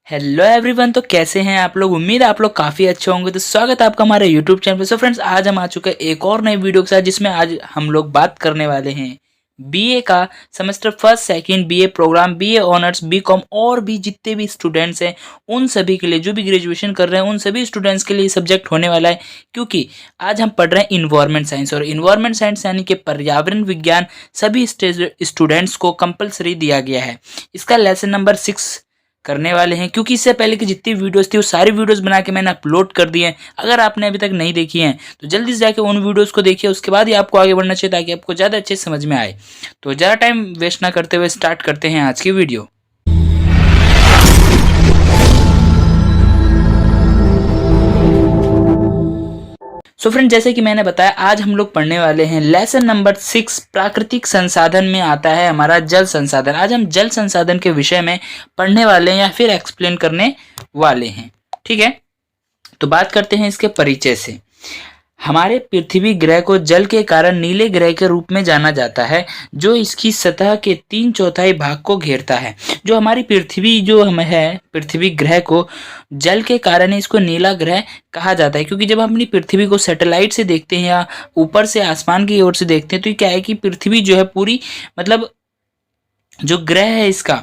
Hello everyone. तो कैसे हैं आप लोग? उम्मीद है आप लोग काफ़ी अच्छे होंगे। तो स्वागत है आपका हमारे यूट्यूब चैनल पे। सो फ्रेंड्स, आज हम आ चुके हैं एक और नई वीडियो के साथ, जिसमें आज हम लोग बात करने वाले हैं बीए का semester first second BA programme, BA honours, BCom और भी जितने भी स्टूडेंट्स हैं उन सभी के लिए, जो भी ग्रेजुएशन कर रहे हैं उन सभी स्टूडेंट्स के लिए सब्जेक्ट होने वाला है। क्योंकि आज हम पढ़ रहे हैं इन्वायरमेंट साइंस, और इन्वायरमेंट साइंस यानी कि पर्यावरण विज्ञान सभी स्टूडेंट्स को कंपलसरी दिया गया है। इसका लेसन नंबर 6 करने वाले हैं। क्योंकि इससे पहले की जितनी वीडियोस थी वो सारी वीडियोस बना के मैंने अपलोड कर दिए हैं। अगर आपने अभी तक नहीं देखी हैं तो जल्दी से जाके उन वीडियोस को देखिए, उसके बाद ही आपको आगे बढ़ना चाहिए ताकि आपको ज़्यादा अच्छे से समझ में आए। तो ज़्यादा टाइम वेस्ट ना करते हुए स्टार्ट करते हैं आज की वीडियो। सो फ्रेंड, जैसे कि मैंने बताया, आज हम लोग पढ़ने वाले हैं लेसन नंबर 6। प्राकृतिक संसाधन में आता है हमारा जल संसाधन। आज हम जल संसाधन के विषय में पढ़ने वाले हैं या फिर एक्सप्लेन करने वाले हैं। ठीक है, तो बात करते हैं इसके परिचय से। हमारे पृथ्वी ग्रह को जल के कारण नीले ग्रह के रूप में जाना जाता है, जो इसकी सतह के 3/4 भाग को घेरता है। जो हमारी पृथ्वी जो हम है, पृथ्वी ग्रह को जल के कारण इसको नीला ग्रह कहा जाता है। क्योंकि जब हम अपनी पृथ्वी को सैटेलाइट से देखते हैं या ऊपर से आसमान की ओर से देखते हैं, तो ये क्या है कि पृथ्वी जो है पूरी, मतलब जो ग्रह है इसका,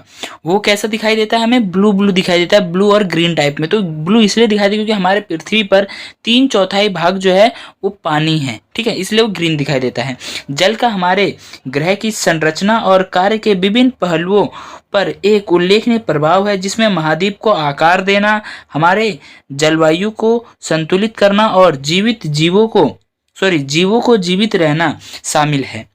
वो कैसा दिखाई देता है हमें? ब्लू ब्लू दिखाई देता है, ब्लू और ग्रीन टाइप में। तो ब्लू इसलिए दिखाई देता है क्योंकि हमारे पृथ्वी पर 3/4 भाग जो है वो पानी है। ठीक है, इसलिए वो ग्रीन दिखाई देता है। जल का हमारे ग्रह की संरचना और कार्य के विभिन्न पहलुओं पर एक उल्लेखनीय प्रभाव है, जिसमें महाद्वीप को आकार देना, हमारे जलवायु को संतुलित करना और जीवों को जीवित रहना शामिल है।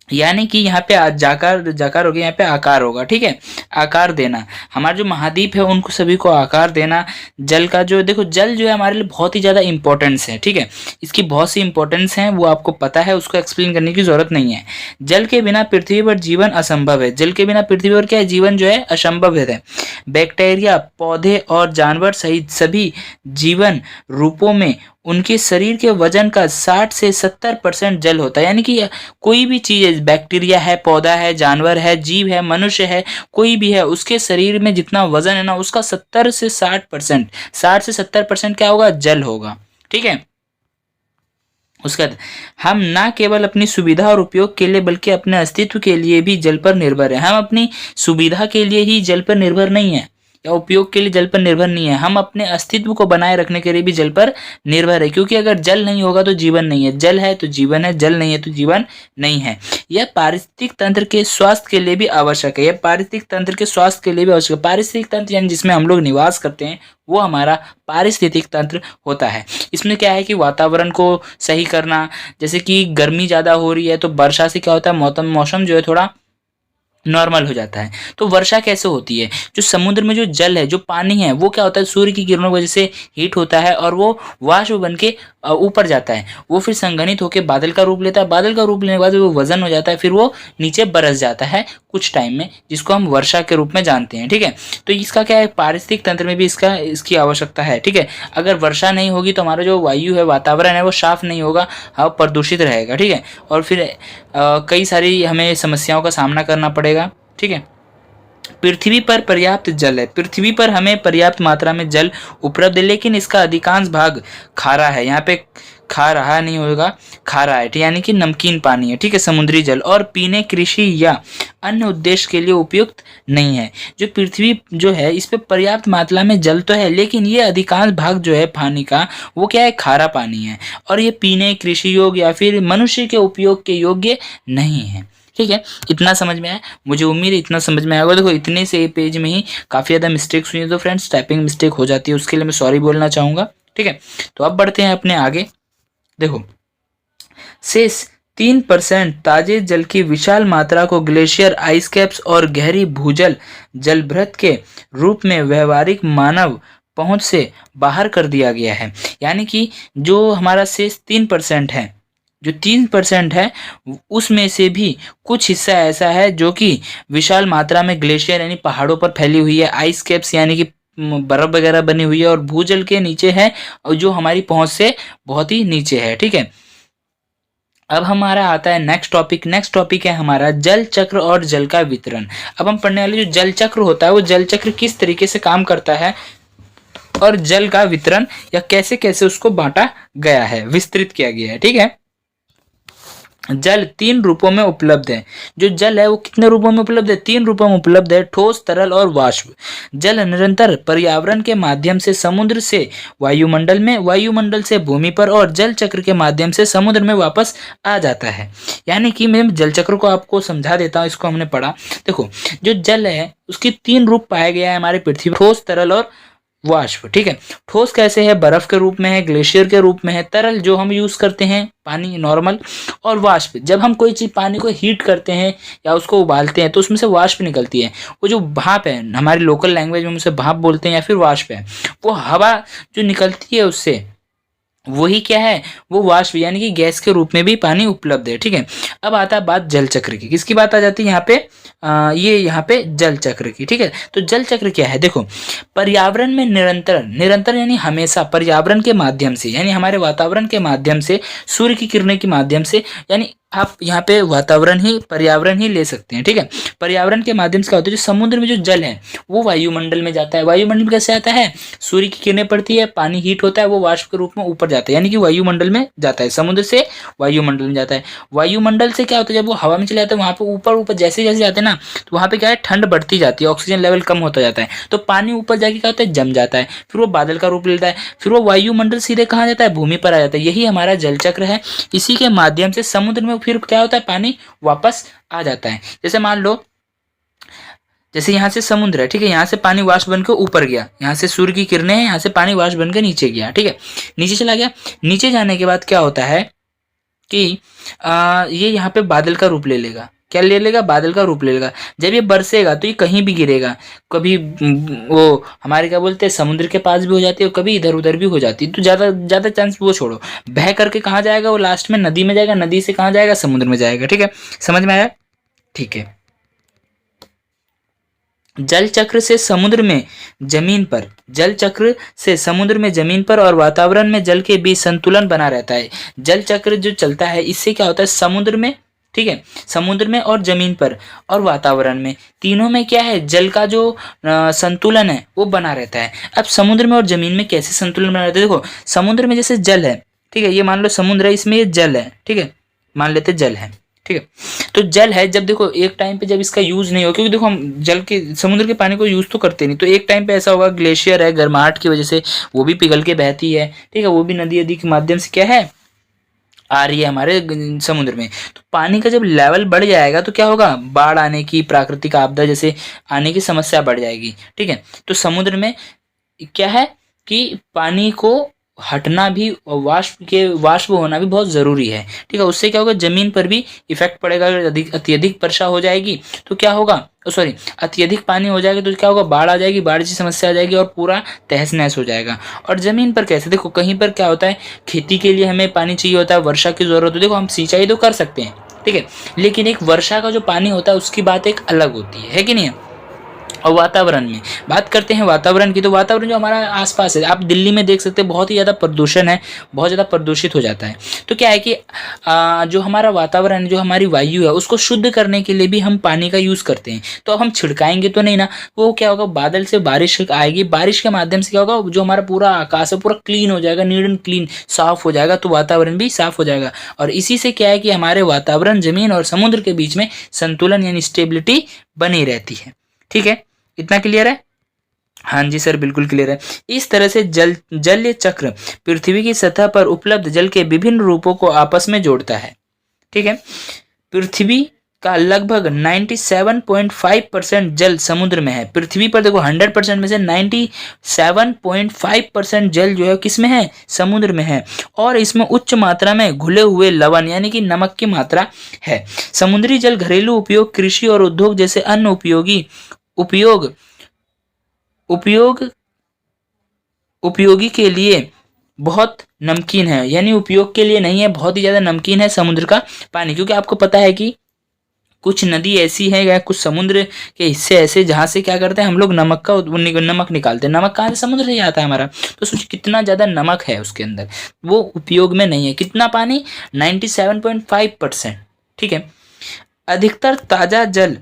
यानी कि यहाँ पे जाकर जाकर हो गया, यहाँ पे आकार होगा। ठीक है, आकार देना, हमारे जो महाद्वीप है उनको सभी को आकार देना। जल का जो, देखो जल जो है हमारे लिए बहुत ही ज़्यादा इंपॉर्टेंस है। ठीक है, इसकी बहुत सी इंपॉर्टेंस है, वो आपको पता है, उसको एक्सप्लेन करने की जरूरत नहीं है। जल के बिना पृथ्वी पर जीवन असंभव है। जल के बिना पृथ्वी पर क्या है? जीवन जो है असंभव है। बैक्टीरिया, पौधे और जानवर सहित सभी जीवन रूपों में उनके शरीर के वजन का 60 से 70% जल होता है। यानी कि कोई भी चीज़ है, बैक्टीरिया है, पौधा है, जानवर है, जीव है, मनुष्य है, कोई भी है, उसके शरीर में जितना वजन है ना, उसका 70 से 60%, 60 से 70% क्या होगा? जल होगा। ठीक है, उसके बाद हम ना केवल अपनी सुविधा और उपयोग के लिए बल्कि अपने अस्तित्व के लिए भी जल पर निर्भर है। हम अपनी सुविधा के लिए ही जल पर निर्भर नहीं है, या उपयोग के लिए जल पर निर्भर नहीं है, हम अपने अस्तित्व को बनाए रखने के लिए भी जल पर निर्भर है। क्योंकि अगर जल नहीं होगा तो जीवन नहीं है, जल है तो जीवन है, जल नहीं है तो जीवन नहीं है। यह पारिस्थितिक तंत्र के स्वास्थ्य के लिए भी आवश्यक है। यह पारिस्थितिक तंत्र के स्वास्थ्य के लिए भी आवश्यक है। पारिस्थितिक तंत्र यानी जिसमें हम लोग निवास करते हैं, वो हमारा पारिस्थितिक तंत्र होता है। इसमें क्या है कि वातावरण को सही करना, जैसे कि गर्मी ज़्यादा हो रही है तो वर्षा से क्या होता है, मौसम जो है थोड़ा नॉर्मल हो जाता है। तो वर्षा कैसे होती है? जो समुद्र में जो जल है, जो पानी है, वो क्या होता है, सूर्य की किरणों की वजह से हीट होता है और वो वाष्प बन के ऊपर जाता है। वो फिर संघनित होकर बादल का रूप लेता है। बादल का रूप लेने के बाद वो वजन हो जाता है, फिर वो नीचे बरस जाता है कुछ टाइम में, जिसको हम वर्षा के रूप में जानते हैं। ठीक है, तो इसका क्या है, पारिस्थितिक तंत्र में भी इसकी आवश्यकता है। ठीक है, अगर वर्षा नहीं होगी तो हमारा जो वायु है, वातावरण है, वो साफ नहीं होगा, हाँ प्रदूषित रहेगा। ठीक है, और फिर कई सारी हमें समस्याओं का सामना करना पड़ेगा। ठीक है, पृथ्वी पर पर्याप्त जल है। पृथ्वी पर हमें पर्याप्त मात्रा में जल उपलब्ध है, लेकिन इसका अधिकांश भाग खारा है। यहाँ पे खा रहा नहीं होगा, खारा है, यानी कि नमकीन पानी है। ठीक है, समुद्री जल, और पीने, कृषि या अन्य उद्देश्य के लिए उपयुक्त नहीं है। जो पृथ्वी जो है, इस पे पर्याप्त मात्रा में जल तो है, लेकिन ये अधिकांश भाग जो है पानी का, वो क्या है, खारा पानी है, और ये पीने, कृषि योग्य या फिर मनुष्य के उपयोग के योग्य नहीं है। ठीक है, इतना समझ में आया? मुझे उम्मीद है इतना समझ में आया होगा। देखो, इतने से पेज में ही काफ़ी ज़्यादा मिस्टेक्स हुई है, तो फ्रेंड्स टाइपिंग मिस्टेक हो जाती है, उसके लिए मैं सॉरी बोलना चाहूँगा। ठीक है, तो अब बढ़ते हैं अपने आगे। देखो, शेष 3% ताजे जल की विशाल मात्रा को ग्लेशियर, आइस कैप्स और गहरी भूजल जलभृत के रूप में व्यवहारिक मानव पहुंच से बाहर कर दिया गया है। यानी कि जो हमारा शेष 3% है, जो 3% है, उसमें से भी कुछ हिस्सा ऐसा है जो कि विशाल मात्रा में ग्लेशियर यानी पहाड़ों पर फैली हुई है, आइस कैप्स यानी कि बर्फ वगैरह बनी हुई है, और भूजल के नीचे है, और जो हमारी पहुंच से बहुत ही नीचे है। ठीक है, अब हमारा आता है नेक्स्ट टॉपिक है हमारा जल चक्र और जल का वितरण। अब हम पढ़ने वाले जो जल चक्र होता है वो जल चक्र किस तरीके से काम करता है और जल का वितरण या कैसे कैसे उसको बांटा गया है, विस्तृत किया गया है। ठीक है, जल 3 रूपों में उपलब्ध है। जो जल है वो कितने रूपों में उपलब्ध है? 3 रूपों में उपलब्ध है, ठोस, तरल और वाष्प। जल निरंतर पर्यावरण के माध्यम से समुद्र से वायुमंडल में, वायुमंडल से भूमि पर और जल चक्र के माध्यम से समुद्र में वापस आ जाता है। यानी कि मैं जल चक्र को आपको समझा देता हूँ, इसको हमने पढ़ा। देखो, जो जल है उसकी 3 रूप पाए गया है हमारे पृथ्वी, ठोस, तरल और वाष्प। ठीक है, ठोस कैसे है? बर्फ के रूप में है, ग्लेशियर के रूप में है। तरल जो हम यूज करते हैं पानी नॉर्मल, और वाष्प जब हम कोई चीज पानी को हीट करते हैं या उसको उबालते हैं तो उसमें से वाष्प निकलती है। वो जो भाप है, हमारी लोकल लैंग्वेज में उसे भाप बोलते हैं या फिर वाष्प है, वो हवा जो निकलती है उससे, वही क्या है? वो वाष्प यानी कि गैस के रूप में भी पानी उपलब्ध है। ठीक है, अब आता है बात जल चक्र की। किसकी बात आ जाती है यहाँ पे? ये यहाँ पे जल चक्र की। ठीक है, तो जल चक्र क्या है? देखो, पर्यावरण में निरंतर, निरंतर यानी हमेशा पर्यावरण के माध्यम से, यानी हमारे वातावरण के माध्यम से, सूर्य की किरणें के माध्यम से, यानी आप यहाँ पे वातावरण ही पर्यावरण ही ले सकते हैं। ठीक है, पर्यावरण के माध्यम से क्या होता है? जो समुद्र में जो जल है वो वायुमंडल में जाता है। वायुमंडल में कैसे आता है? सूर्य की किरणें पड़ती है, पानी हीट होता है, वो वाष्प के रूप में ऊपर जाता है, यानी कि वायुमंडल में जाता है, समुद्र से वायुमंडल में जाता है। वायुमंडल से क्या होता है? जब वो हवा में चले जाता है वहां पे ऊपर ऊपर जैसे जैसे जाते हैं ना, तो वहां पे क्या है? ठंड बढ़ती जाती है, ऑक्सीजन लेवल कम होता जाता है, तो पानी ऊपर जाके क्या होता है? जम जाता है, फिर वो बादल का रूप लेता है, फिर वो वायुमंडल सीधे कहाँ जाता है? भूमि पर आ जाता है। यही हमारा जल चक्र है। इसी के माध्यम से समुद्र में फिर क्या होता है? पानी वापस आ जाता है। जैसे मान लो, जैसे यहाँ से समुद्र है, ठीक है, यहाँ से पानी वाष्प बनकर ऊपर गया, यहाँ से सूर्य की किरणें हैं, यहाँ से पानी वाष्प बनकर नीचे गया। ठीक है, नीचे चला गया। नीचे जाने के बाद क्या होता है कि ये यहाँ पे बादल का रूप ले लेगा। क्या ले लेगा? बादल का रूप ले लेगा। जब ये बरसेगा तो ये कहीं भी गिरेगा। कभी वो हमारे क्या बोलते हैं, समुद्र के पास भी हो जाती है, और कभी इधर उधर भी हो जाती है। तो ज्यादा ज्यादा चांस वो छोड़ो, बह करके कहाँ जाएगा? वो लास्ट में नदी में जाएगा, नदी से कहाँ जाएगा? समुद्र में जाएगा। ठीक है, समझ में आया? ठीक है, जल चक्र से समुद्र में, जमीन पर, जल चक्र से समुद्र में, जमीन पर और वातावरण में जल के बीच संतुलन बना रहता है। जल चक्र जो चलता है इससे क्या होता है? समुद्र में, ठीक है, समुद्र में और जमीन पर और वातावरण में, तीनों में क्या है? जल का जो संतुलन है वो बना रहता है। अब समुद्र में और जमीन में कैसे संतुलन बना रहता है? देखो, समुद्र में जैसे जल है, ठीक है, ये मान लो समुद्र है, इसमें ये जल है, ठीक है, मान लेते जल है, ठीक है। तो जल है, जब देखो एक टाइम पे जब इसका यूज नहीं हो, क्योंकि देखो हम जल के, समुद्र के पानी को यूज तो करते नहीं, तो एक टाइम पे ऐसा होगा, ग्लेशियर है, गर्माहट की वजह से वो भी पिघल के बहती है, ठीक है, वो भी नदी नदी के माध्यम से क्या है? आ रही है हमारे समुद्र में। तो पानी का जब लेवल बढ़ जाएगा तो क्या होगा? बाढ़ आने की, प्राकृतिक आपदा जैसे आने की समस्या बढ़ जाएगी। ठीक है, तो समुद्र में क्या है कि पानी को हटना भी और वाष्प होना भी बहुत जरूरी है। ठीक है, उससे क्या होगा? जमीन पर भी इफेक्ट पड़ेगा। अगर अत्यधिक वर्षा हो जाएगी तो क्या होगा? सॉरी, अत्यधिक पानी हो जाएगा तो क्या होगा? बाढ़ आ जाएगी, बाढ़ की समस्या आ जाएगी और पूरा तहस नहस हो जाएगा। और जमीन पर कैसे? देखो, कहीं पर क्या होता है, खेती के लिए हमें पानी चाहिए होता है, वर्षा की जरूरत होती है। देखो, हम सिंचाई तो कर सकते हैं, ठीक है, लेकिन एक वर्षा का जो पानी होता है उसकी बात एक अलग होती है कि नहीं है? और वातावरण में बात करते हैं, वातावरण की, तो वातावरण जो हमारा आसपास है, आप दिल्ली में देख सकते हैं, बहुत ही ज़्यादा प्रदूषण है, बहुत ज़्यादा प्रदूषित हो जाता है। तो क्या है कि जो हमारा वातावरण, जो हमारी वायु है, उसको शुद्ध करने के लिए भी हम पानी का यूज़ करते हैं। तो अब हम छिड़काएंगे तो नहीं ना, वो क्या होगा? बादल से बारिश आएगी, बारिश के माध्यम से क्या होगा? जो हमारा पूरा आकाश है पूरा क्लीन हो जाएगा, नीट एंड क्लीन, साफ हो जाएगा, तो वातावरण भी साफ हो जाएगा। और इसी से क्या है कि हमारे वातावरण, जमीन और समुद्र के बीच में संतुलन यानी स्टेबिलिटी बनी रहती है। ठीक है, इतना क्लियर है? हाँ जी सर, बिल्कुल क्लियर है। इस तरह से जल चक्र पृथ्वी की सतह पर उपलब्ध जल के विभिन्न रूपों को आपस में जोड़ता है। ठीक है, पृथ्वी का लगभग 97.5% जल समुद्र में है। पृथ्वी पर देखो 100% में से 97.5% जल जो है किस में है? समुद्र में है। और इसमें उच्च मात्रा में घुले हुए लवण यानी कि नमक की मात्रा है। समुद्री जल घरेलू उपयोग, कृषि और उद्योग जैसे अन्य उपयोग उपयोग उपयोगी के लिए बहुत नमकीन है, यानी उपयोग के लिए नहीं है, बहुत ही ज्यादा नमकीन है समुद्र का पानी। क्योंकि आपको पता है कि कुछ नदी ऐसी है या कुछ समुद्र के हिस्से ऐसे जहाँ से क्या करते हैं हम लोग नमक निकालते हैं। नमक कहाँ से? समुद्र से आता है हमारा। तो सोच कितना ज़्यादा नमक है उसके अंदर, वो उपयोग में नहीं है। कितना पानी? 97.5%। ठीक है। अधिकतर ताज़ा जल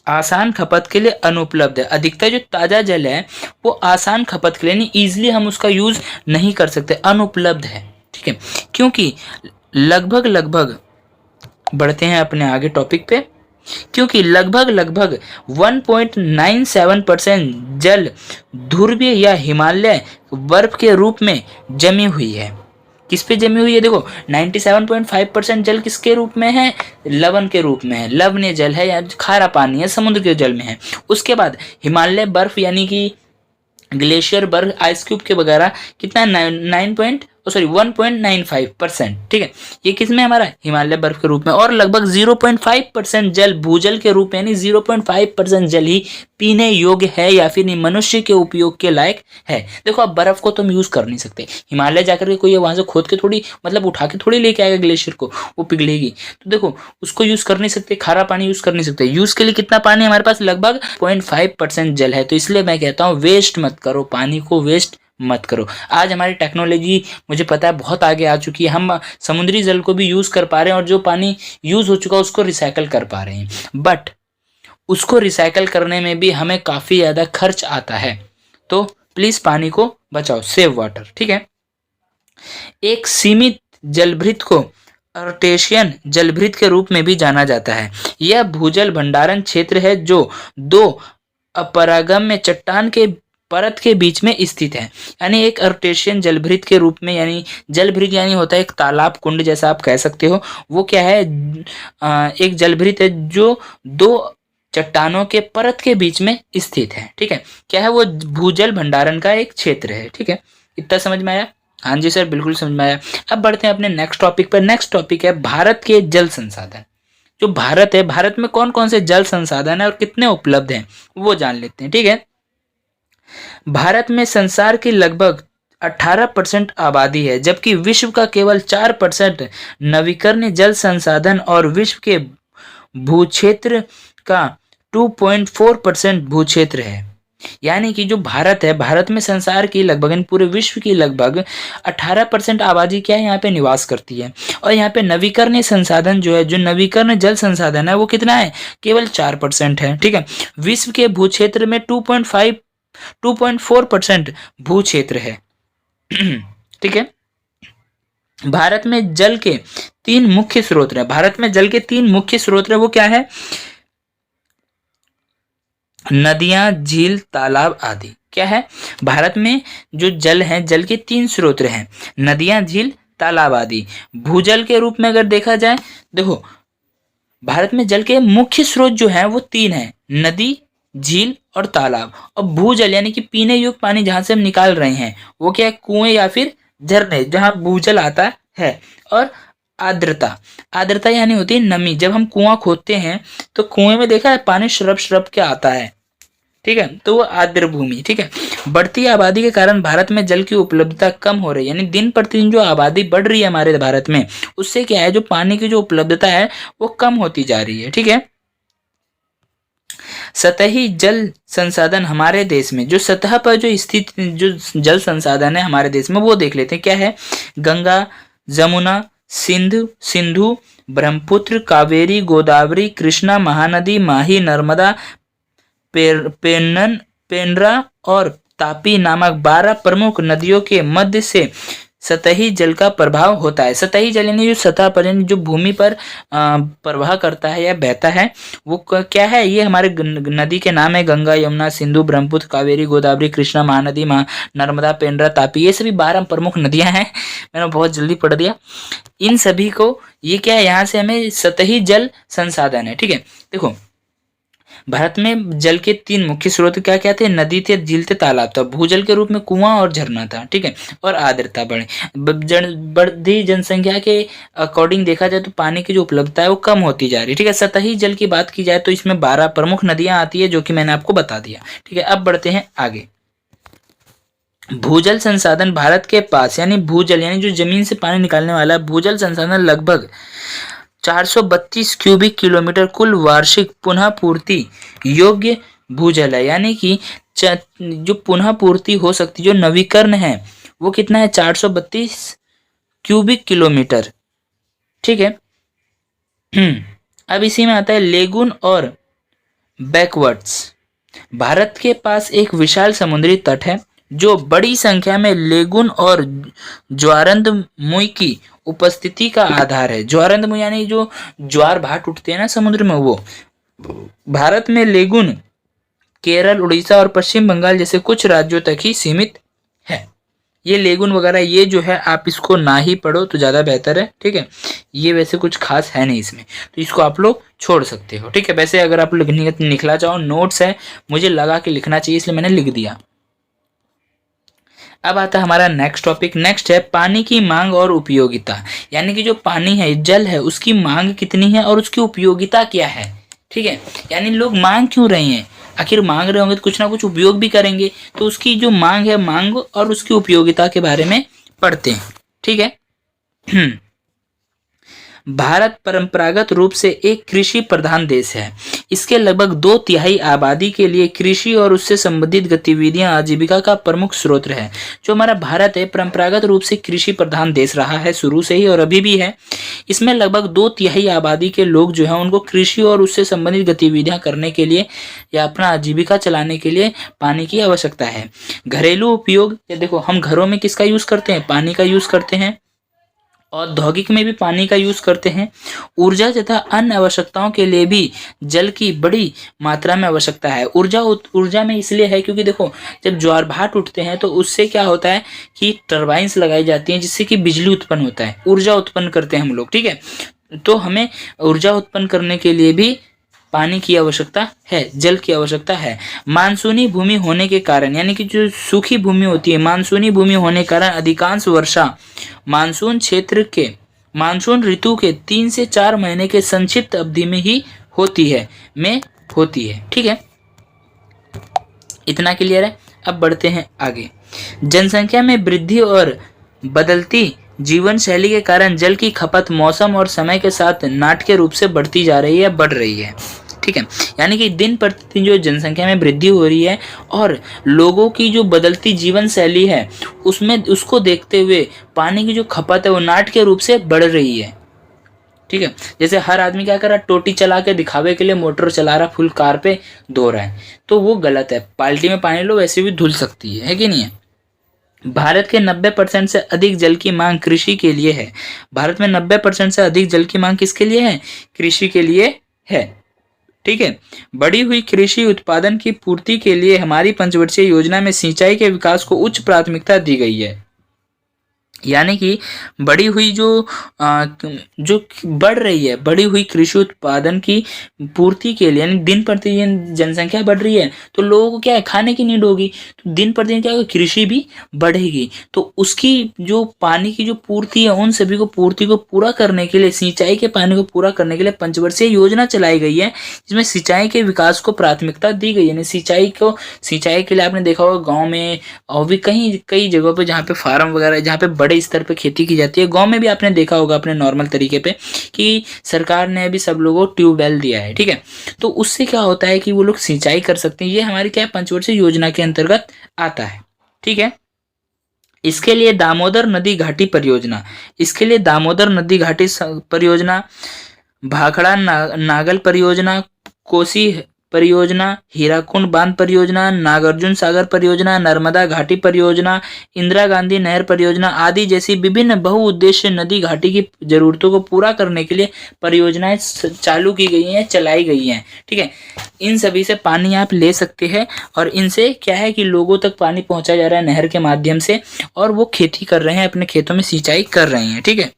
आसान खपत के लिए अनुपलब्ध है। अधिकतर जो ताज़ा जल है वो आसान खपत के लिए नहीं, ईजिली हम उसका यूज़ नहीं कर सकते, अनुपलब्ध है। ठीक है। क्योंकि लगभग बढ़ते हैं अपने आगे टॉपिक पे। क्योंकि लगभग 1.97% जल ध्रुवीय या हिमालय बर्फ के रूप में जमी हुई है। किस पे जमी हुई है? देखो 97.5% जल किसके रूप में है? लवण के रूप में है। लवणीय जल है या खारा पानी है, समुद्र के जल में है। उसके बाद हिमालय बर्फ यानी कि ग्लेशियर बर्फ, आइस क्यूब के वगैरह कितना? 1.95%। ठीक है। ये किस में? हमारा हिमालय बर्फ के रूप में। और लगभग 0.5% जल भूजल के रूप में, यानी 0.5% जल ही पीने योग्य है या फिर मनुष्य के उपयोग के लायक है। देखो अब बर्फ को तुम यूज कर नहीं सकते, हिमालय जाकर के कोई वहां से खोद के थोड़ी, मतलब उठा के थोड़ी लेके आएगा ग्लेशियर को, वो पिघलेगी। तो देखो उसको यूज कर नहीं सकते, खारा पानी यूज कर नहीं सकते। यूज के लिए कितना पानी हमारे पास? लगभग 0.5% जल है। तो इसलिए मैं कहता हूँ वेस्ट मत करो, पानी को वेस्ट मत करो। आज हमारी टेक्नोलॉजी मुझे पता है बहुत आगे आ चुकी है, हम समुद्री जल को भी यूज कर पा रहे हैं और जो पानी यूज हो चुका है उसको रिसाइकल कर पा रहे हैं। बट उसको रिसाइकल करने में भी हमें काफी ज्यादा खर्च आता है। तो प्लीज पानी को बचाओ, सेव वाटर। ठीक है। एक सीमित जलभृत को अर्टेशियन जलभृत के रूप में भी जाना जाता है। यह भूजल भंडारण क्षेत्र है जो दो अपरागम्य चट्टान के परत के बीच में स्थित है। यानी एक अर्टेशियन जलभृत के रूप में, यानी जलभृत यानी होता है एक तालाब, कुंड जैसा आप कह सकते हो। वो क्या है? एक जलभृत है जो दो चट्टानों के परत के बीच में स्थित है। ठीक है। क्या है? वो भूजल भंडारण का एक क्षेत्र है। ठीक है। इतना समझ में आया? हाँ जी सर, बिल्कुल समझ में आया। अब बढ़ते हैं अपने नेक्स्ट टॉपिक पर। नेक्स्ट टॉपिक है भारत के जल संसाधन। जो भारत है, भारत में कौन कौन से जल संसाधन है और कितने उपलब्ध हैं वो जान लेते हैं। ठीक है। भारत में संसार की लगभग 18% आबादी है, जबकि विश्व का केवल 4% नवीकरणीय जल संसाधन और विश्व के भूक्षेत्र का 2.4% भूक्षेत्र है। यानी कि जो भारत है, भारत में संसार की लगभग, पूरे विश्व की लगभग 18% आबादी क्या है? यहाँ पे निवास करती है। और यहाँ पे नवीकरणीय संसाधन जो है, जो नवीकरणीय जल संसाधन है वो कितना है? केवल 4% है। ठीक है। विश्व के भूक्षेत्र में 2.4% भू क्षेत्र है। ठीक है। भारत में जल के 3 मुख्य स्रोत हैं। भारत में जल के 3 मुख्य स्रोत हैं। वो क्या है? नदियां, झील, तालाब आदि। क्या है? भारत में जो जल है, जल के 3 स्रोत हैं, नदियां, झील, तालाब आदि। भूजल के रूप में अगर देखा जाए, देखो भारत में जल के मुख्य स्रोत जो है वो 3 हैं, नदी, झील और तालाब। और भूजल यानी कि पीने योग्य पानी जहां से हम निकाल रहे हैं वो क्या है? कुएं या फिर झरने जहां भूजल आता है। और आर्द्रता, आर्द्रता यानी होती है नमी। जब हम कुआं खोदते हैं तो कुएं में देखा है पानी श्रप श्रप के आता है। ठीक है। तो वो आर्द्र भूमि। ठीक है। बढ़ती आबादी के कारण भारत में जल की उपलब्धता कम हो रही है। यानी दिन प्रतिदिन जो आबादी बढ़ रही है हमारे भारत में, उससे क्या है, जो पानी की जो उपलब्धता है वो कम होती जा रही है। ठीक है। सतही जल संसाधन हमारे देश में, जो सतह पर जो स्थित जो जल संसाधन है हमारे देश में, वो देख लेते हैं। क्या है? गंगा, जमुना, सिंधु, ब्रह्मपुत्र, कावेरी, गोदावरी, कृष्णा, महानदी, माही, नर्मदा, पेन्नन और तापी नामक 12 प्रमुख नदियों के मध्य से सतही जल का प्रभाव होता है। सतही जल यानी जो सतह पर, यानी जो भूमि पर प्रवाह करता है या बहता है, वो क्या है? ये हमारे नदी के नाम है। गंगा, यमुना, सिंधु, ब्रह्मपुत्र, कावेरी, गोदावरी, कृष्णा, महानदी, नर्मदा, पेन्नन, तापी। ये सभी 12 प्रमुख नदियां हैं। मैंने बहुत जल्दी पढ़ दिया। इन सभी को, ये क्या है, यहाँ से हमें सतही जल संसाधन है। ठीक है। देखो भारत में जल के 3 मुख्य स्रोत क्या क्या थे? नदी थे, झील थे, तालाब था। भूजल के रूप में कुआं और झरना था। ठीक है। और आर्द्रता बढ़ती जनसंख्या के अकॉर्डिंग देखा जाए तो पानी की जो उपलब्धता है वो कम होती जा रही है। ठीक है। सतही जल की बात की जाए तो इसमें 12 प्रमुख नदियां आती है, जो कि मैंने आपको बता दिया। ठीक है। अब बढ़ते हैं आगे। भूजल संसाधन भारत के पास, यानी भूजल यानी जो जमीन से पानी निकालने वाला भूजल संसाधन लगभग 432 क्यूबिक किलोमीटर कुल वार्षिक पुनः पूर्ति योग्य भूजल है। यानी कि जो पुनः पूर्ति हो सकती, जो नवीकरण है, वो कितना है? 432 क्यूबिक किलोमीटर। ठीक है। अब इसी में आता है लेगून और बैकवर्ड्स। भारत के पास एक विशाल समुद्री तट है जो बड़ी संख्या में लेगून और ज्वारंधमुई की उपस्थिति का आधार है। ज्वारंधमुई यानी जो ज्वार भाट उठते हैं ना समुद्र में, वो। भारत में लेगून केरल, उड़ीसा और पश्चिम बंगाल जैसे कुछ राज्यों तक ही सीमित है। ये लेगून वगैरह ये जो है आप इसको ना ही पढ़ो तो ज़्यादा बेहतर है। ठीक है, ये वैसे कुछ खास है नहीं इसमें, तो इसको आप लोग छोड़ सकते हो। ठीक है, वैसे अगर आप लिखना चाहो, नोट्स है, मुझे लगा कि लिखना चाहिए इसलिए मैंने लिख दिया। अब आता है हमारा नेक्स्ट टॉपिक। नेक्स्ट है पानी की मांग और उपयोगिता। यानी कि जो पानी है, जल है, उसकी मांग कितनी है और उसकी उपयोगिता क्या है। ठीक है, यानी लोग मांग क्यों रहे हैं, आखिर मांग रहे होंगे तो कुछ ना कुछ उपयोग भी करेंगे, तो उसकी जो मांग है, मांग और उसकी उपयोगिता के बारे में पढ़ते हैं। ठीक है। भारत परंपरागत रूप से एक कृषि प्रधान देश है। इसके लगभग 2/3 आबादी के लिए कृषि और उससे संबंधित गतिविधियां आजीविका का प्रमुख स्रोत है। जो हमारा भारत है, परंपरागत रूप से कृषि प्रधान देश रहा है शुरू से ही और अभी भी है। इसमें लगभग 2/3 आबादी के लोग जो है, उनको कृषि और उससे संबंधित गतिविधियां करने के लिए या अपना आजीविका चलाने के लिए पानी की आवश्यकता है। घरेलू उपयोग, या देखो हम घरों में किसका यूज करते हैं? पानी का यूज करते हैं। औद्योगिक में भी पानी का यूज करते हैं। ऊर्जा तथा अन्य आवश्यकताओं के लिए भी जल की बड़ी मात्रा में आवश्यकता है। ऊर्जा में इसलिए है क्योंकि देखो, जब ज्वार भाट उठते हैं तो उससे क्या होता है कि टरबाइंस लगाई जाती हैं, जिससे कि बिजली उत्पन्न होता है, ऊर्जा उत्पन्न करते हैं हम लोग। ठीक है, तो हमें ऊर्जा उत्पन्न करने के लिए भी पानी की आवश्यकता है, जल की आवश्यकता है। मानसूनी भूमि होने के कारण, यानी कि जो सूखी भूमि होती है, मानसूनी भूमि होने के कारण अधिकांश वर्षा मानसून क्षेत्र के मानसून ऋतु के 3 से 4 महीने के संक्षिप्त अवधि में ही होती है। ठीक है, इतना क्लियर है। अब बढ़ते हैं आगे। जनसंख्या में वृद्धि और बदलती जीवन शैली के कारण जल की खपत मौसम और समय के साथ नाटकीय रूप से बढ़ती जा रही है, बढ़ रही है। ठीक है, यानी कि दिन प्रतिदिन जो जनसंख्या में वृद्धि हो रही है और लोगों की जो बदलती जीवन शैली है, उसको देखते हुए पानी की जो खपत है वो नाटकीय रूप से बढ़ रही है। ठीक है, जैसे हर आदमी क्या कर रहा है, टोटी चला के दिखावे के लिए मोटर चला रहा, फुल कार पे धो रहा है, तो वो गलत है। बाल्टी में पानी लो, वैसे भी धुल सकती है कि नहीं है। भारत के 90% से अधिक जल की मांग कृषि के लिए है। भारत में 90% से अधिक जल की मांग किसके लिए है? कृषि के लिए है। ठीक है, बढ़ी हुई कृषि उत्पादन की पूर्ति के लिए हमारी पंचवर्षीय योजना में सिंचाई के विकास को उच्च प्राथमिकता दी गई है। यानी कि बढ़ी हुई जो बढ़ रही है, बढ़ी हुई कृषि उत्पादन की पूर्ति के लिए, यानी दिन प्रतिदिन जनसंख्या बढ़ रही है तो लोगों को क्या है, खाने की नीड होगी, तो दिन प्रतिदिन क्या होगा, कृषि भी बढ़ेगी। तो उसकी जो पानी की जो पूर्ति है, उन सभी को पूर्ति को पूरा करने के लिए, सिंचाई के पानी को पूरा करने के लिए पंचवर्षीय योजना चलाई गई है, जिसमें सिंचाई के विकास को प्राथमिकता दी गई है। यानी सिंचाई के लिए आपने देखा होगा गाँव में और भी कई जगहों पर जहाँ पे फार्म वगैरह, जहाँ पे बड़े स्तर पे खेती की जाती है, गांव में भी आपने देखा होगा अपने नॉर्मल तरीके पे कि सरकार ने अभी सब लोगों को ट्यूबवेल दिया है। ठीक है, तो उससे क्या होता है कि वो लोग सिंचाई कर सकते हैं। ये हमारी क्या है, पंचवर्षीय योजना के अंतर्गत आता है। ठीक है, इसके लिए दामोदर नदी घाटी परियोजना, भाखड़ा नागल परियोजना, कोसी परियोजना, हीराकुंड बांध परियोजना, नागार्जुन सागर परियोजना, नर्मदा घाटी परियोजना, इंदिरा गांधी नहर परियोजना आदि जैसी विभिन्न बहुउद्देश्य नदी घाटी की जरूरतों को पूरा करने के लिए परियोजनाएं चालू की गई हैं, चलाई गई हैं। ठीक है, इन सभी से पानी आप ले सकते हैं और इनसे क्या है कि लोगों तक पानी पहुंचाया जा रहा है नहर के माध्यम से, और वो खेती कर रहे हैं, अपने खेतों में सिंचाई कर रहे हैं। ठीक है,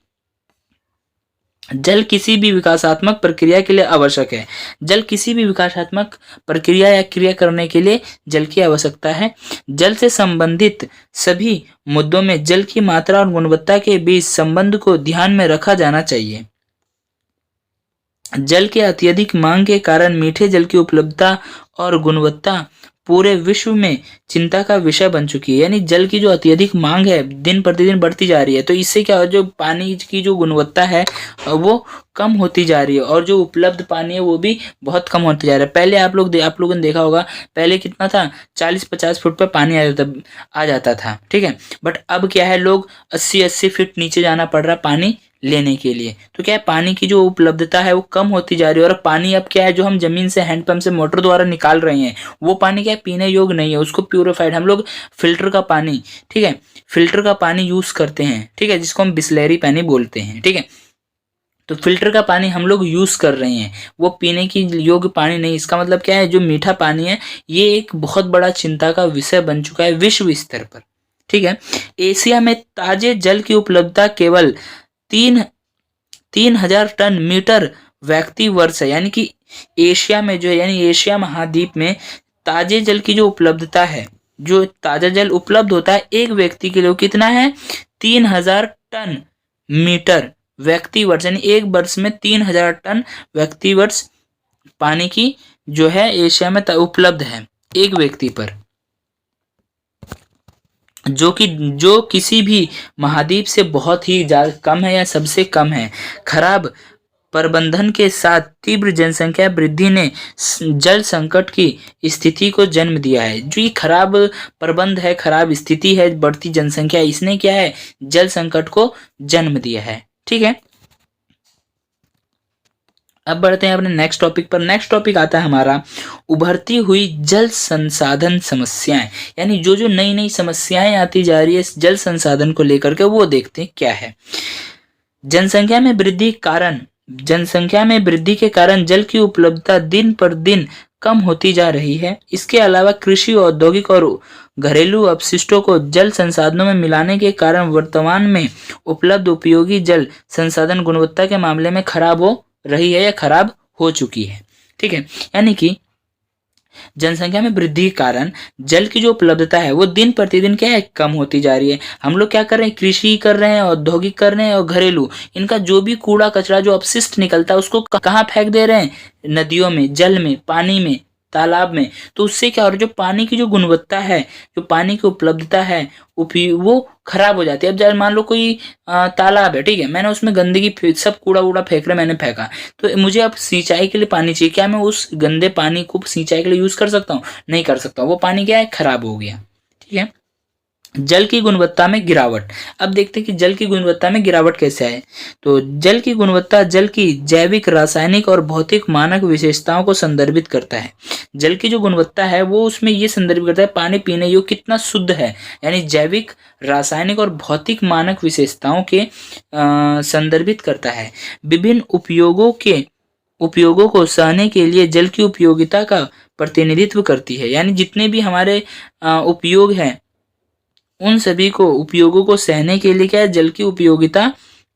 जल किसी भी विकासात्मक प्रक्रिया के लिए आवश्यक है। जल किसी भी विकासात्मक प्रक्रिया या क्रिया करने के लिए जल की आवश्यकता है। जल से संबंधित सभी मुद्दों में जल की मात्रा और गुणवत्ता के बीच संबंध को ध्यान में रखा जाना चाहिए। जल के अत्यधिक मांग के कारण मीठे जल की उपलब्धता और गुणवत्ता पूरे विश्व में चिंता का विषय बन चुकी है। यानी जल की जो अत्यधिक मांग है दिन प्रतिदिन बढ़ती जा रही है, तो इससे क्या हो, जो पानी की जो गुणवत्ता है वो कम होती जा रही है और जो उपलब्ध पानी है वो भी बहुत कम होती जा रहा है। पहले आप लोगों ने देखा होगा, पहले कितना था, 40-50 फुट पर पानी आ जाता था, ठीक है। बट अब क्या है, लोग 80-80 फीट नीचे जाना पड़ रहा पानी लेने के लिए। तो क्या है, पानी की जो उपलब्धता है वो कम होती जा रही है। और पानी अब क्या है, जो हम जमीन से हैंडपंप से मोटर द्वारा निकाल रहे हैं, वो पानी क्या है, पीने योग्य नहीं है, उसको प्यूरिफाइड हम लोग फिल्टर का पानी, ठीक है, फिल्टर का पानी यूज करते हैं, ठीक है, जिसको हम बिस्लेरी पानी बोलते हैं, ठीक है। तो फिल्टर का पानी हम लोग यूज कर रहे हैं, वो पीने की योग्य पानी नहीं। इसका मतलब क्या है, जो मीठा पानी है ये एक बहुत बड़ा चिंता का विषय बन चुका है विश्व स्तर पर, ठीक है। एशिया में ताजे जल की उपलब्धता केवल 3,000 टन मीटर व्यक्ति वर्ष है। यानी कि एशिया में जो है, यानी एशिया महाद्वीप में ताजे जल की जो उपलब्धता है, जो ताजा जल उपलब्ध होता है एक व्यक्ति के लिए, कितना है, 3,000 टन मीटर व्यक्ति वर्ष। यानी एक वर्ष में 3,000 टन व्यक्ति वर्ष पानी की जो है एशिया में उपलब्ध है एक व्यक्ति पर, जो किसी भी महाद्वीप से बहुत ही ज्यादा कम है या सबसे कम है। खराब प्रबंधन के साथ तीव्र जनसंख्या वृद्धि ने जल संकट की स्थिति को जन्म दिया है। जो ये खराब प्रबंध है, खराब स्थिति है, बढ़ती जनसंख्या, इसने क्या है, जल संकट को जन्म दिया है, ठीक है। अब बढ़ते हैं अपने नेक्स्ट टॉपिक पर। नेक्स्ट टॉपिक आता है हमारा उभरती हुई जल संसाधन समस्याएं। यानी जो जो नई नई समस्याएं आती जा रही है जल संसाधन को लेकर के, वो देखते हैं क्या है। जनसंख्या में वृद्धि के कारण जल की उपलब्धता दिन पर दिन कम होती जा रही है। इसके अलावा कृषि, औद्योगिक और घरेलू अपशिष्टों को जल संसाधनों में मिलाने के कारण वर्तमान में उपलब्ध उपयोगी जल संसाधन गुणवत्ता के मामले में खराब हो रही है या खराब हो चुकी है, ठीक है। यानी कि जनसंख्या में वृद्धि के कारण जल की जो उपलब्धता है वो दिन प्रतिदिन क्या है, कम होती जा रही है। हम लोग क्या कर रहे हैं, कृषि कर रहे हैं, औद्योगिक कर रहे हैं और घरेलू, इनका जो भी कूड़ा कचरा जो अपशिष्ट निकलता है उसको कहाँ फेंक दे रहे हैं, नदियों में, जल में, पानी में, तालाब में। तो उससे क्या हो रहा है, जो पानी की जो गुणवत्ता है, जो पानी की उपलब्धता है वो खराब हो जाती है। अब जब मान लो कोई तालाब है, ठीक है, मैंने उसमें गंदगी, सब कूड़ा वूड़ा फेंक रहे, मैंने फेंका, तो मुझे अब सिंचाई के लिए पानी चाहिए, क्या मैं उस गंदे पानी को सिंचाई के लिए यूज कर सकता हूँ? नहीं कर सकता, वो पानी क्या है, खराब हो गया, ठीक है। जल की गुणवत्ता में गिरावट। अब देखते हैं कि जल की गुणवत्ता में गिरावट कैसे है। तो जल की गुणवत्ता जल की जैविक, रासायनिक और भौतिक मानक विशेषताओं को संदर्भित करता है। जल की जो गुणवत्ता है वो उसमें ये संदर्भित करता है पानी पीने योग्य कितना शुद्ध है, यानी जैविक, रासायनिक और भौतिक मानक विशेषताओं के संदर्भित करता है। विभिन्न उपयोगों को सहने के लिए जल की उपयोगिता का प्रतिनिधित्व करती है। यानी जितने भी हमारे उपयोग हैं उन सभी को उपयोगों को सहने के लिए क्या है, जल की उपयोगिता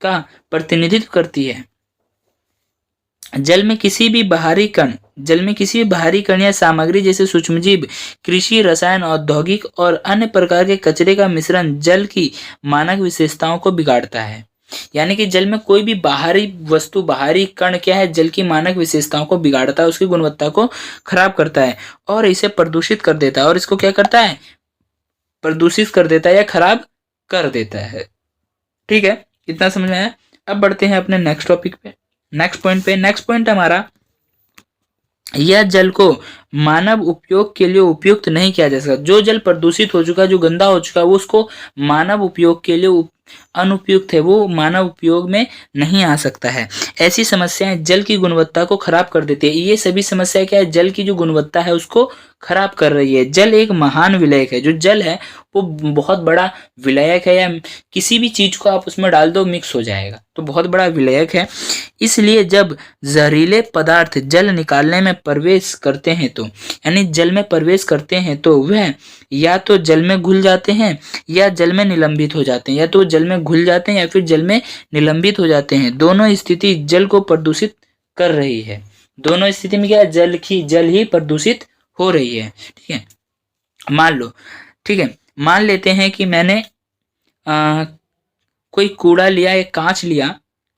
का प्रतिनिधित्व करती है। जल में किसी भी बाहरी कण या सामग्री जैसे सूक्ष्मजीव, कृषि, रसायन, औद्योगिक और अन्य प्रकार के कचरे का मिश्रण जल की मानक विशेषताओं को बिगाड़ता है। यानी कि जल में कोई भी बाहरी वस्तु, बाहरी कण क्या है, जल की मानक विशेषताओं को बिगाड़ता है, उसकी गुणवत्ता को खराब करता है और इसे प्रदूषित कर देता है। और इसको क्या करता है, प्रदूषित कर देता है या खराब कर देता है, ठीक है। इतना समझ में आया। अब बढ़ते हैं अपने नेक्स्ट टॉपिक पे, नेक्स्ट पॉइंट पे। नेक्स्ट पॉइंट हमारा, यह जल को मानव उपयोग के लिए उपयुक्त नहीं किया जा सकता। जो जल प्रदूषित हो चुका है, जो गंदा हो चुका है, वो उसको मानव उपयोग के लिए अनुपयुक्त है, वो मानव उपयोग में नहीं आ सकता है। ऐसी समस्याएं जल की गुणवत्ता को खराब कर देती है। ये सभी समस्याएं क्या है, जल की जो गुणवत्ता है उसको खराब कर रही है। जल एक महान विलायक है। जो जल है वो बहुत बड़ा विलायक है, या किसी भी चीज को आप उसमें डाल दो मिक्स हो जाएगा, तो बहुत बड़ा विलायक है। इसलिए जब जहरीले पदार्थ जल निकालने में प्रवेश करते हैं, तो यानी जल में प्रवेश करते हैं, तो वह या तो जल में घुल जाते हैं या जल में निलंबित हो जाते हैं, या तो जल में घुल जाते हैं या फिर जल में निलंबित हो जाते हैं। दोनों स्थिति जल को प्रदूषित कर रही है। दोनों स्थिति में क्या है, जल ही प्रदूषित हो रही है, ठीक है। मान लो, ठीक है, मान लेते हैं कि मैंने कोई कूड़ा लिया, एक कांच लिया,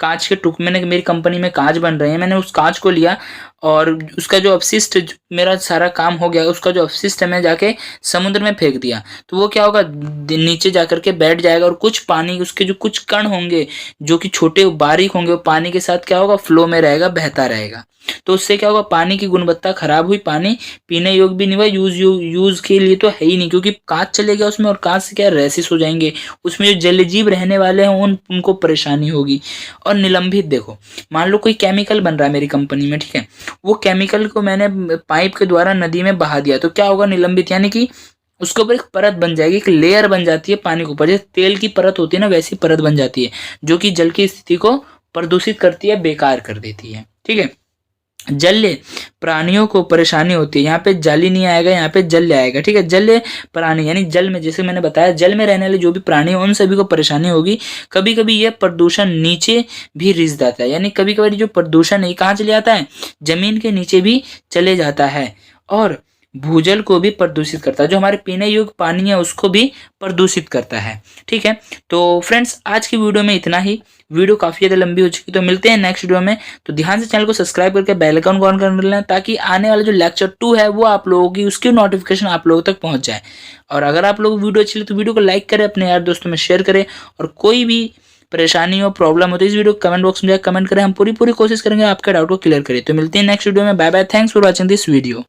कांच के टुक मैंने मेरी कंपनी में कांच बन रहे हैं, मैंने उस कांच को लिया और उसका जो अपशिष्ट मेरा सारा काम हो गया, उसका जो अपशिष्ट है मैं जाके समुद्र में फेंक दिया। तो वो क्या होगा, नीचे जाकर के बैठ जाएगा और कुछ पानी उसके जो कुछ कण होंगे जो कि छोटे बारीक होंगे, वो पानी के साथ क्या होगा, फ्लो में रहेगा, बहता रहेगा। तो उससे क्या होगा, पानी की गुणवत्ता खराब हुई, पानी पीने योग्य भी नहीं हुआ, यूज के लिए तो है ही नहीं, क्योंकि कांच चले गया उसमें, और कांच से क्या रैसिस हो जाएंगे, उसमें जो जल जीव रहने वाले हैं उनको परेशानी होगी। और निलंबित देखो, मान लो कोई केमिकल बन रहा है मेरी कंपनी में, ठीक है, वो केमिकल को मैंने पाइप के द्वारा नदी में बहा दिया, तो क्या होगा, निलंबित यानी कि उसके ऊपर एक परत बन जाएगी, एक लेयर बन जाती है पानी के ऊपर, जैसे तेल की परत होती है ना, वैसी परत बन जाती है, जो कि जल की स्थिति को प्रदूषित करती है, बेकार कर देती है। ठीक है, जल्य प्राणियों को परेशानी होती है, यहाँ पे जाली नहीं आएगा, यहाँ पे जल्य आएगा। ठीक है, जल्य प्राणी यानी जल में, जैसे मैंने बताया जल में रहने वाले जो भी प्राणी हैं उन सभी को परेशानी होगी। कभी कभी यह प्रदूषण नीचे भी रिस जाता है, यानी कभी कभी जो प्रदूषण है कहाँ चले जाता है, जमीन के नीचे भी चले जाता है, और भूजल को भी प्रदूषित करता है, जो हमारे पीने योग्य पानी है उसको भी प्रदूषित करता है। ठीक है, तो फ्रेंड्स आज की वीडियो में इतना ही, वीडियो काफी ज्यादा लंबी हो चुकी, तो मिलते हैं नेक्स्ट वीडियो में। तो ध्यान से चैनल को सब्सक्राइब करके बेल आइकन को ऑन कर लेना, ताकि आने वाला जो लेक्चर 2 है वो आप लोगों की उसकी नोटिफिकेशन आप लोगों तक पहुंच जाए। और अगर आप लोग वीडियो अच्छी लगे तो वीडियो को लाइक करें, अपने यार दोस्तों में शेयर करें, और कोई भी परेशानी हो, प्रॉब्लम हो तो इस वीडियो को कमेंट बॉक्स में जाकर कमेंट करें, हम पूरी कोशिश करेंगे आपके डाउट को क्लियर करें। तो मिलते हैं नेक्स्ट वीडियो में, bye bye, thanks for watching this video.